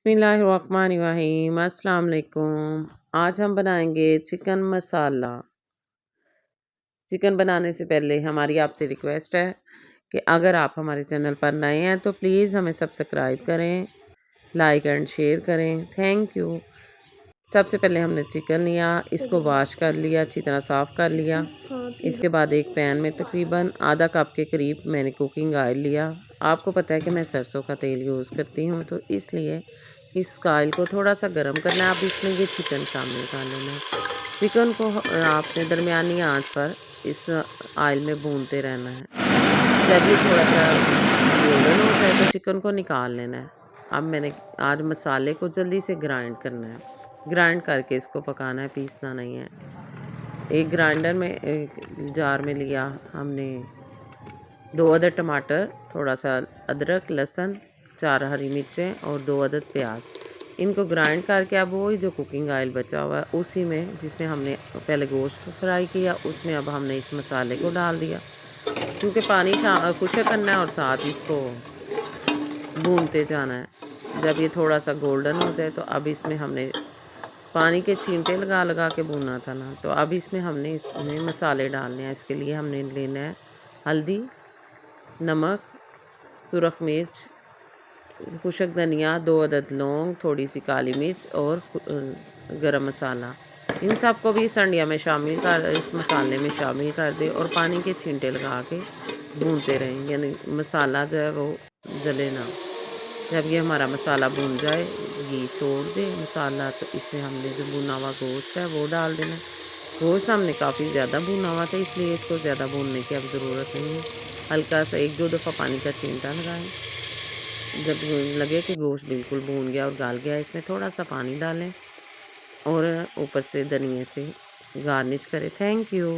बिस्मिल्लाहिर्रहमानिर्रहीम। अस्सलाम वालेकुम। आज हम बनाएंगे चिकन मसाला। चिकन बनाने से पहले हमारी आपसे रिक्वेस्ट है कि अगर आप हमारे चैनल पर नए हैं तो प्लीज़ हमें सब्सक्राइब करें, लाइक एंड शेयर करें। Thank you. सबसे पहले हमने चिकन लिया, इसको वॉश कर लिया, अच्छी तरह साफ़ कर लिया। इसके बाद एक पैन में तकरीबन आधा कप के करीब मैंने कुकिंग ऑयल लिया। आपको पता है कि मैं सरसों का तेल यूज़ करती हूँ, तो इसलिए इस ऑयल को थोड़ा सा गर्म करना है। अब इसमें ये चिकन शामिल कर लेना है। चिकन को आपने दरमियानी आंच पर इस ऑयल में भूनते रहना है। जब ये थोड़ा सा गोल्डन हो जाए तो चिकन को निकाल लेना है। अब मैंने आज मसाले को जल्दी से ग्राइंड करना है। ग्राइंड करके इसको पकाना है, पीसना नहीं है। एक ग्राइंडर में एक जार में लिया हमने 2 अदद टमाटर, थोड़ा सा अदरक, लहसुन, 4 हरी मिर्चें और 2 अदद प्याज। इनको ग्राइंड करके अब वही जो कुकिंग ऑयल बचा हुआ है उसी में, जिसमें हमने पहले गोश्त फ्राई किया, उसमें अब हमने इस मसाले को डाल दिया। क्योंकि पानी खुशक करना है और साथ इसको भूनते जाना है। जब ये थोड़ा सा गोल्डन हो जाए तो अब इसमें हमने पानी के छींटे लगा लगा के भूना था ना, तो अब इसमें हमने इसमें मसाले डालने हैं। इसके लिए हमने लेना है हल्दी, नमक, सुरख मिर्च, खुशक धनिया, 2 अदद लौंग, थोड़ी सी काली मिर्च और गरम मसाला। इन सब को भी संडिया में शामिल कर, इस मसाले में शामिल कर दे और पानी के छींटे लगा के भूनते रहें, यानी मसाला जो है वो जले ना। जब ये हमारा मसाला भून जाए, घी छोड़ दे मसाला, तो इसमें हमने जो भुना हुआ गोश्त है वो डाल देना। गोश्त हमने काफ़ी ज़्यादा भुना हुआ था, इसलिए इसको ज़्यादा भूनने की अब ज़रूरत नहीं है। हल्का सा 1-2 दफ़ा पानी का छींटा लगाएं। जब लगे कि गोश्त बिल्कुल भून गया और गल गया, इसमें थोड़ा सा पानी डालें और ऊपर से धनिए से गार्निश करें। Thank you.